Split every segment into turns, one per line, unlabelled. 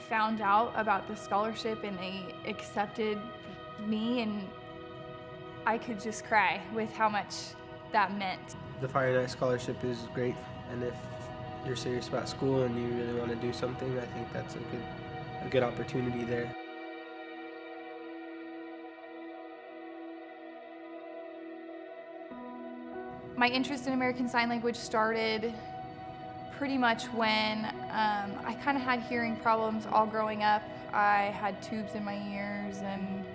found out about the scholarship and they accepted me, and I could just cry with how much that meant.
The Fire Night Scholarship is great, and if you're serious about school and you really want to do something, I think that's a good opportunity there.
My interest in American Sign Language started pretty much when I kind of had hearing problems all growing up. I had tubes in my ears and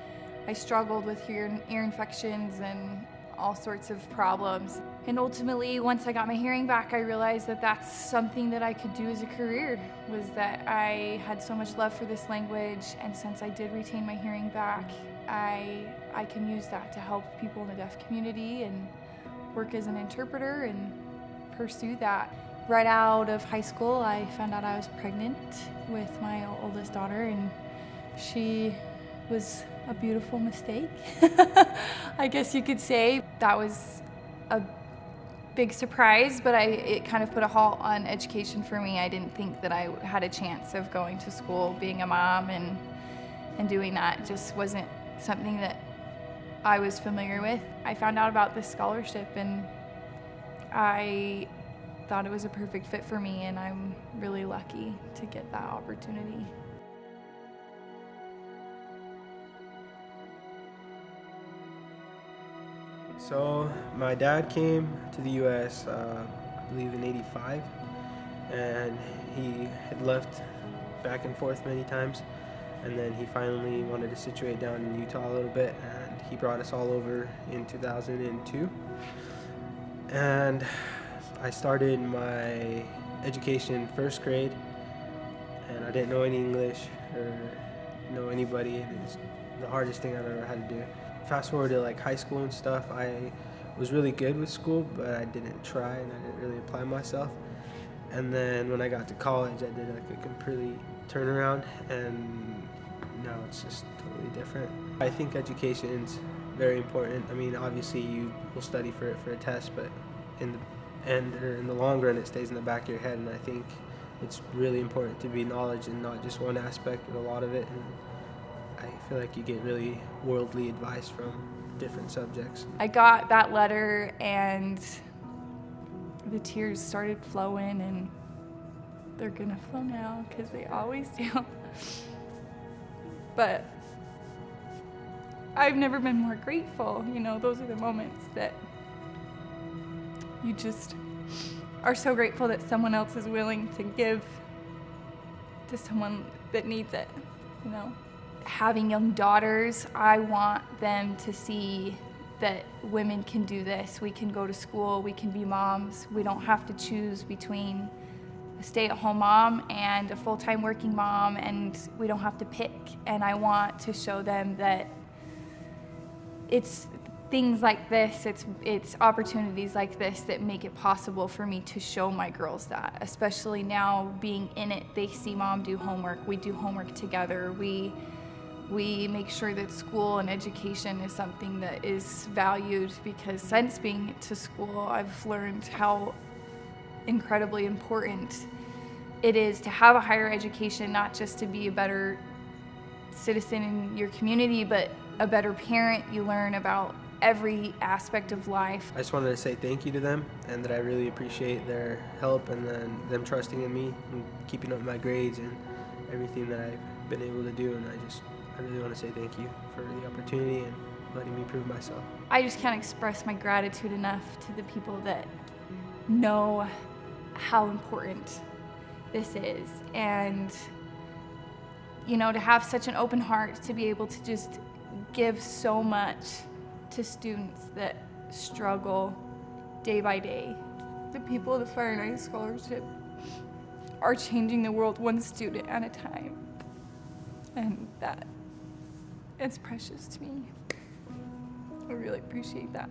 I struggled with ear infections and all sorts of problems. And ultimately, once I got my hearing back, I realized that that's something that I could do as a career, was that I had so much love for this language, and since I did retain my hearing back, I can use that to help people in the deaf community and work as an interpreter and pursue that. Right out of high school, I found out I was pregnant with my oldest daughter, and she was a beautiful mistake, I guess you could say. That was a big surprise, but it kind of put a halt on education for me. I didn't think that I had a chance of going to school, being a mom, and doing that. It just wasn't something that I was familiar with. I found out about this scholarship and I thought it was a perfect fit for me, and I'm really lucky to get that opportunity.
So my dad came to the U.S. I believe in '85, and he had left back and forth many times, and then he finally wanted to situate down in Utah a little bit, and he brought us all over in 2002. And I started my education in first grade, and I didn't know any English or know anybody, and it was the hardest thing I've ever had to do. Fast forward to like high school and stuff, I was really good with school, but I didn't try and I didn't really apply myself. And then when I got to college, I did like a complete turnaround, and now it's just totally different. I think education is very important. I mean, obviously you will study for it for a test, but in the long run, it stays in the back of your head, and I think it's really important to be knowledge in not just one aspect, but a lot of it. And I feel like you get really worldly advice from different subjects. I
got that letter and the tears started flowing, and they're gonna flow now because they always do. But I've never been more grateful. You know, those are the moments that you just are so grateful that someone else is willing to give to someone that needs it, you know. Having young daughters, I want them to see that women can do this. We can go to school, we can be moms. We don't have to choose between a stay-at-home mom and a full-time working mom, and we don't have to pick. And I want to show them that it's things like this, it's opportunities like this that make it possible for me to show my girls that. Especially now being in it, they see mom do homework, we do homework together, we make sure that school and education is something that is valued, because since being to school, I've learned how incredibly important it is to have a higher education, not just to be a better citizen in your community, but a better parent. You learn about every aspect of life.
I just wanted to say thank you to them, and that I really appreciate their help and then them trusting in me and keeping up my grades and everything that I've been able to do. And I really want to say thank you for the opportunity and letting me prove myself.
I just can't express my gratitude enough to the people that know how important this is. And, you know, to have such an open heart, to be able to just give so much to students that struggle day by day. The people of the Fire Night Scholarship are changing the world one student at a time. And that is precious to me. I really appreciate that.